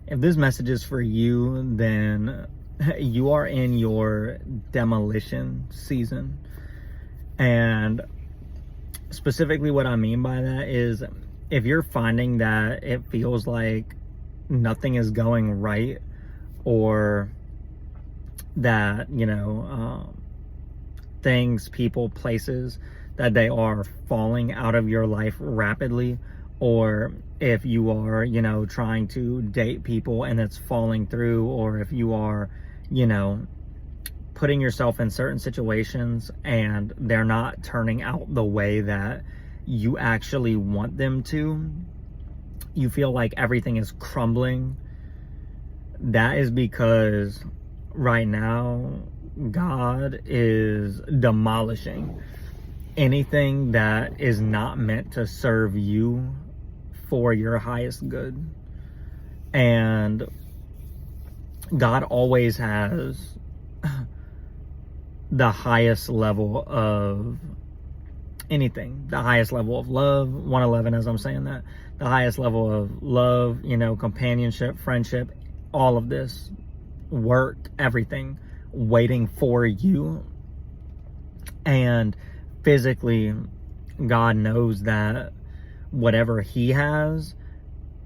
If this message is for you, then you are in your demolition season. And specifically what I mean by that is, if you're finding that it feels like nothing is going right, or that, things, people, places, that they are falling out of your life rapidly, or if you are, trying to date people and it's falling through, or if you are, putting yourself in certain situations and they're not turning out the way that you actually want them to, you feel like everything is crumbling. That is because right now God is demolishing anything that is not meant to serve you for your highest good. And God always has the highest level of anything, the highest level of love, 111 as I'm saying that, the highest level of love, companionship, friendship, all of this, work, everything waiting for you. And physically, God knows that whatever he has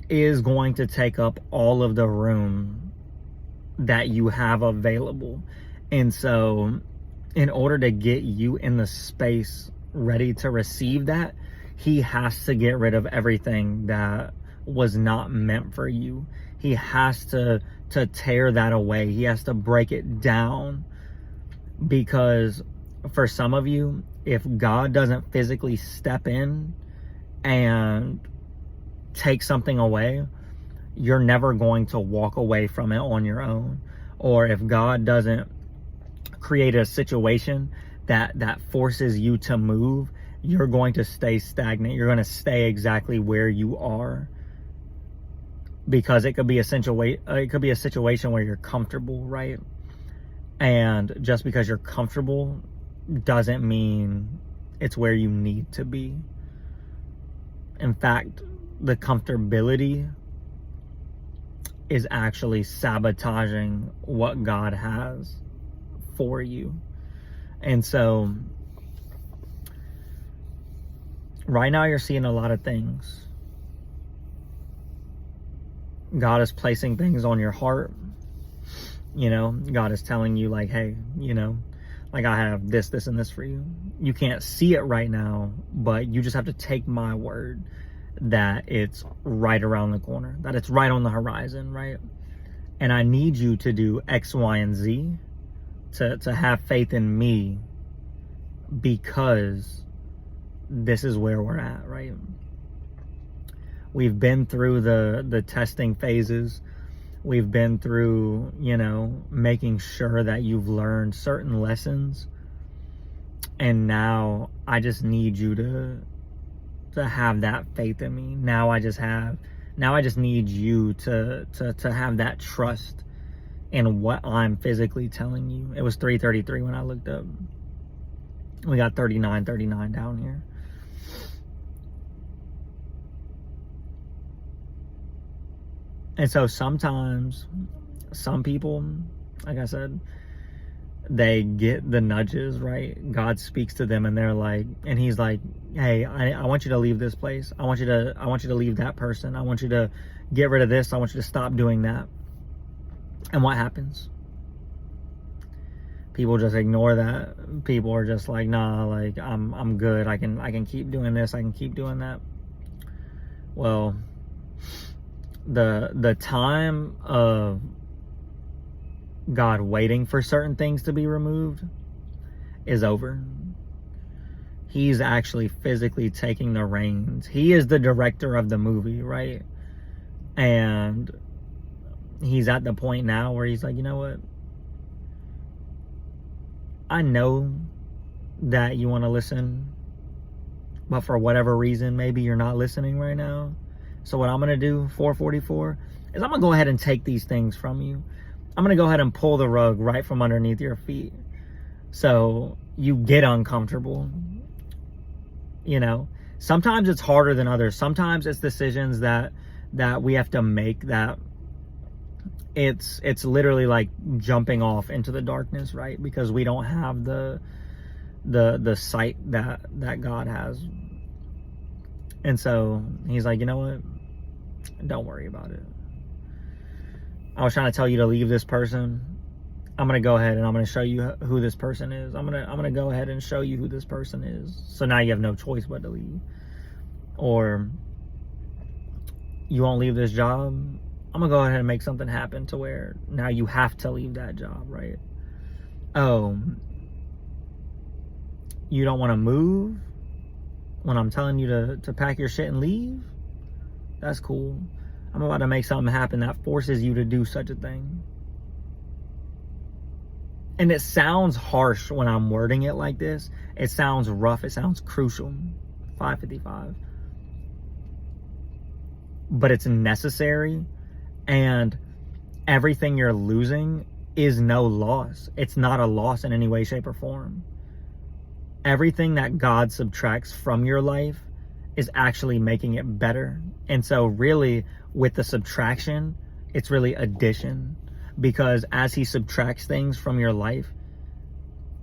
is going to take up all of the room that you have available. And so in order to get you in the space ready to receive that, he has to get rid of everything that was not meant for you. He has to tear that away. He has to break it down, because for some of you, if God doesn't physically step in and take something away, you're never going to walk away from it on your own. Or if God doesn't create a situation that forces you to move, you're going to stay stagnant. You're going to stay exactly where you are, because it could be a situation where you're comfortable, right? And just because you're comfortable doesn't mean it's where you need to be. In fact, the comfortability is actually sabotaging what God has for you. And so right now you're seeing a lot of things. God is placing things on your heart. God is telling you, like, hey, like, I have this, and this for you. You can't see it right now, but you just have to take my word that it's right around the corner, that it's right on the horizon, right? And I need you to do X, Y, and Z to have faith in me, because this is where we're at, right? We've been through the testing phases. We've been through, making sure that you've learned certain lessons. And now I just need you to have that faith in me. Now I just need you to have that trust in what I'm physically telling you. It was 3:33 when I looked up. We got 39 down here. And so sometimes some people, like I said, they get the nudges, right? God speaks to them and they're like, and he's like, hey, I want you to leave this place. I want you to leave that person. I want you to get rid of this. I want you to stop doing that. And what happens? People just ignore that. People are just like, nah, like I'm good. I can keep doing this. I can keep doing that. Well, the time of God waiting for certain things to be removed is over. He's actually physically taking the reins. He is the director of the movie, right? And he's at the point now where he's like, you know what? I know that you want to listen, but for whatever reason, maybe you're not listening right now. So what I'm going to do, 444, is I'm going to go ahead and take these things from you. I'm going to go ahead and pull the rug right from underneath your feet. So you get uncomfortable. Sometimes it's harder than others. Sometimes it's decisions that we have to make that it's literally like jumping off into the darkness, right? Because we don't have the sight that God has. And so he's like, you know what? Don't worry about it. I was trying to tell you to leave this person. I'm going to go ahead and I'm going to show you who this person is. I'm going to go ahead and show you who this person is. So now you have no choice but to leave. Or you won't leave this job. I'm going to go ahead and make something happen to where now you have to leave that job, right? Oh, you don't want to move when I'm telling you to pack your shit and leave? That's cool. I'm about to make something happen that forces you to do such a thing. And it sounds harsh when I'm wording it like this. It sounds rough. It sounds crucial. 555. But it's necessary. And everything you're losing is no loss. It's not a loss in any way, shape, or form. Everything that God subtracts from your life is actually making it better. And so really with the subtraction, it's really addition, because as he subtracts things from your life,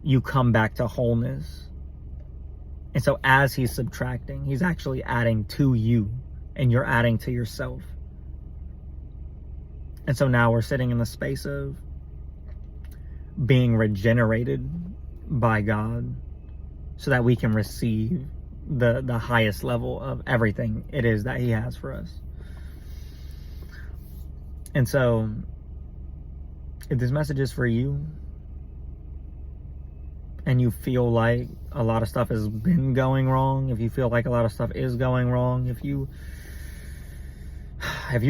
you come back to wholeness. And so as he's subtracting, he's actually adding to you, and you're adding to yourself. And so now we're sitting in the space of being regenerated by God so that we can receive the highest level of everything it is that he has for us. And so if this message is for you and you feel like a lot of stuff has been going wrong, if you feel like a lot of stuff is going wrong, if you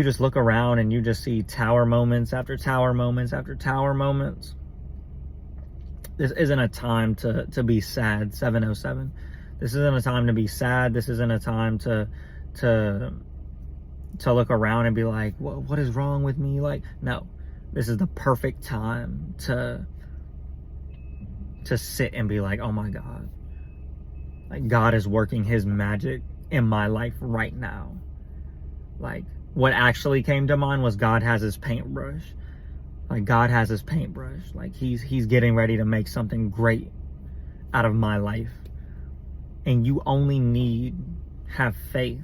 just look around and you just see tower moments after tower moments after tower moments, this isn't a time to be sad. 707. This isn't a time to be sad. This isn't a time to look around and be like, what is wrong with me? Like, no, this is the perfect time to sit and be like, oh my God, like God is working his magic in my life right now. Like, what actually came to mind was God has his paintbrush. Like, God has his paintbrush. Like, he's getting ready to make something great out of my life. And you only need have faith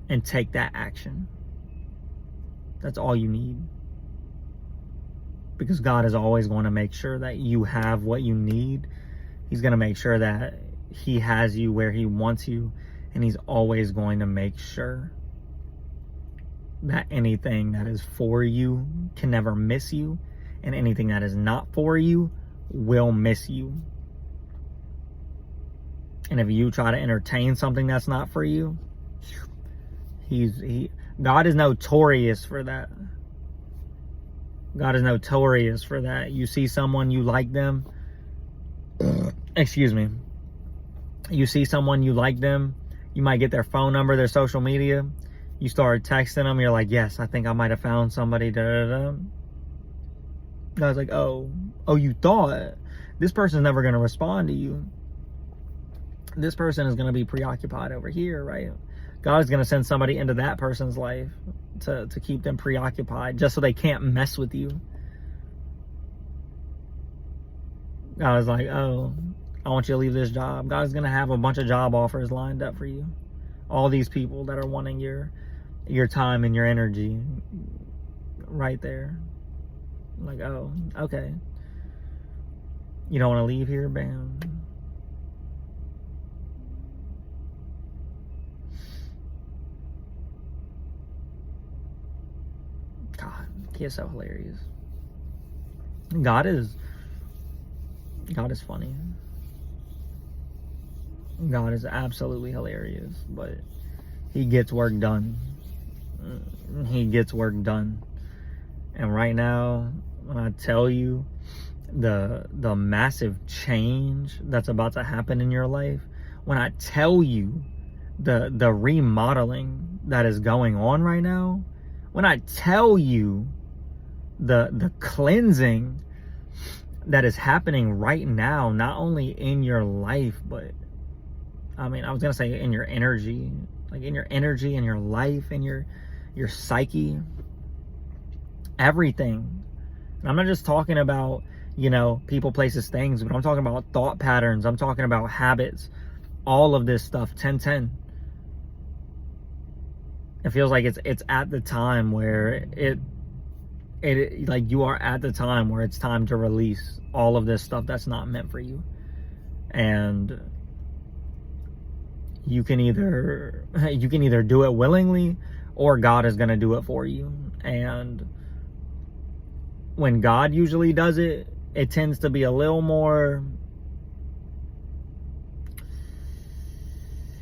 and take that action. That's all you need. Because God is always going to make sure that you have what you need. He's going to make sure that he has you where he wants you. And he's always going to make sure that anything that is for you can never miss you. And anything that is not for you will miss you. And if you try to entertain something that's not for you, God is notorious for that. God is notorious for that. You see someone, you like them. Excuse me. You see someone, you like them. You might get their phone number, their social media. You start texting them. You're like, yes, I think I might have found somebody. God's like, oh, you thought? This person's never going to respond to you. This person is going to be preoccupied over here, right? God is going to send somebody into that person's life to keep them preoccupied just so they can't mess with you. God is like, oh, I want you to leave this job. God is going to have a bunch of job offers lined up for you. All these people that are wanting your time and your energy right there. Like, oh, okay. You don't want to leave here? Bam. God, he is so hilarious. God is funny. God is absolutely hilarious, but he gets work done. He gets work done. And right now, when I tell you the massive change that's about to happen in your life, when I tell you the remodeling that is going on right now, when I tell you the cleansing that is happening right now, not only in your life, but I mean, I was gonna say in your energy, like in your energy, in your life, in your psyche. everything. And I'm not just talking about, people, places, things, but I'm talking about thought patterns. I'm talking about habits, all of this stuff. 10-10. It feels like it's at the time where it like you are at the time where it's time to release all of this stuff that's not meant for you. And you can either do it willingly, or God is going to do it for you. And when God usually does it, it tends to be a little more,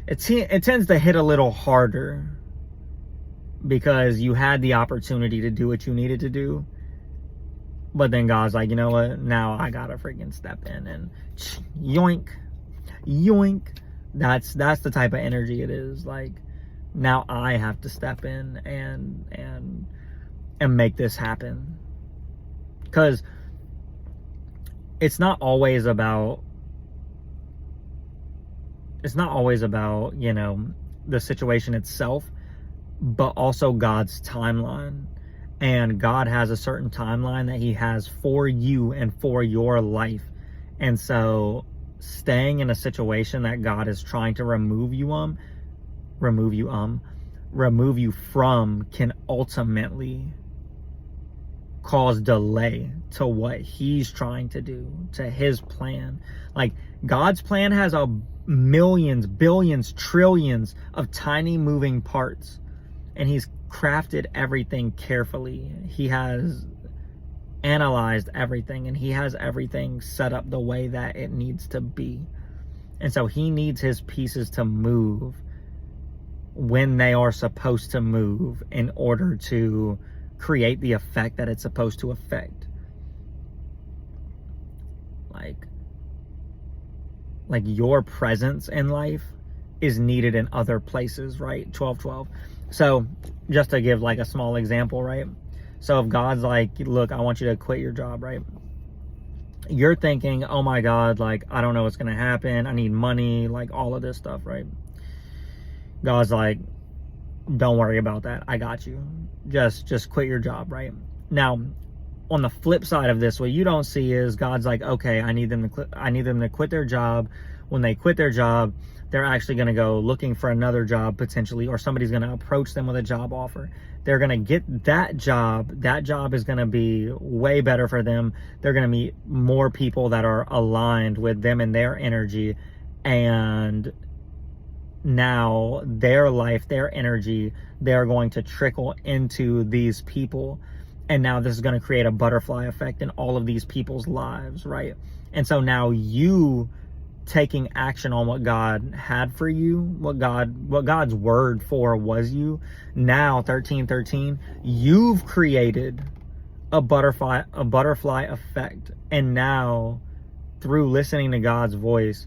it tends to hit a little harder, because you had the opportunity to do what you needed to do, but then God's like, you know what, now I gotta freaking step in, and yoink. That's the type of energy it is. Like, now I have to step in and make this happen. Because it's not always about the situation itself, but also God's timeline. And God has a certain timeline that he has for you and for your life. And so staying in a situation that God is trying to remove you from can ultimately cause delay to what he's trying to do, to his plan. Like, God's plan has millions, billions, trillions of tiny moving parts, and he's crafted everything carefully. He has analyzed everything, and he has everything set up the way that it needs to be. And so he needs his pieces to move when they are supposed to move in order to create the effect that it's supposed to affect. Like your presence in life is needed in other places, right? 12-12. So just to give like a small example, right? So if God's like, look, I want you to quit your job, right? You're thinking, oh my God, like, I don't know what's going to happen. I need money, like all of this stuff, right? God's like, don't worry about that. I got you. Just quit your job, right? Now, on the flip side of this, what you don't see is God's like, okay, I need them to quit their job. When they quit their job, they're actually going to go looking for another job potentially, or somebody's going to approach them with a job offer. They're going to get that job. That job is going to be way better for them. They're going to meet more people that are aligned with them and their energy. And now their life, their energy, they're going to trickle into these people. And now this is going to create a butterfly effect in all of these people's lives, right? And so now you taking action on what God had for you, what God's word for was you. Now 13-13, you've created a butterfly effect. And now through listening to God's voice,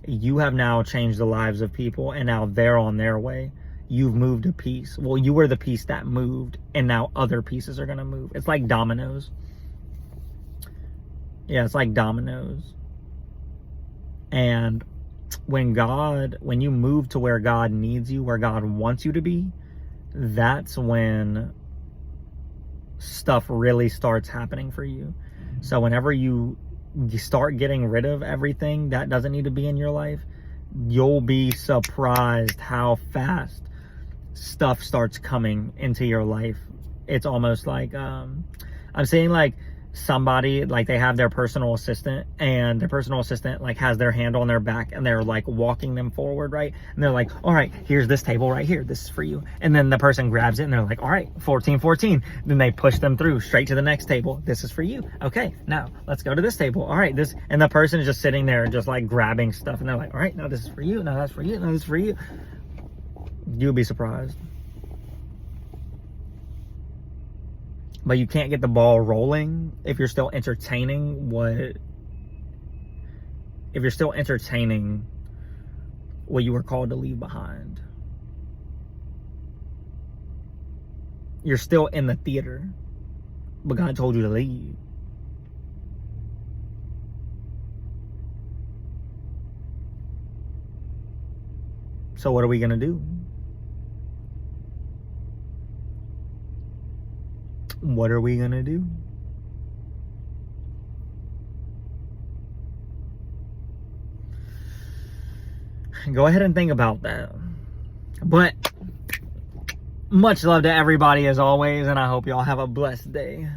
you have now changed the lives of people, and now they're on their way. You've moved a piece. Well, you were the piece that moved, and now other pieces are going to move. It's like dominoes. Yeah, it's like dominoes. And when you move to where God needs you, where God wants you to be, that's when stuff really starts happening for you. So whenever you start getting rid of everything that doesn't need to be in your life, you'll be surprised how fast stuff starts coming into your life. It's almost like I'm saying, like, somebody, like, they have their personal assistant, and their personal assistant like has their hand on their back, and they're like walking them forward, right? And they're like, all right, here's this table right here, this is for you. And then the person grabs it, and they're like, all right, 14-14. Then they push them through straight to the next table. This is for you. Okay, now let's go to this table. All right, this. And the person is just sitting there just like grabbing stuff, and they're like, all right, now this is for you, now that's for you, now this is for you. You'll be surprised. But you can't get the ball rolling if you're still entertaining what you were called to leave behind. You're still in the theater, but God told you to leave. So what are we going to do? What are we going to do? Go ahead and think about that. But much love to everybody as always, and I hope y'all have a blessed day.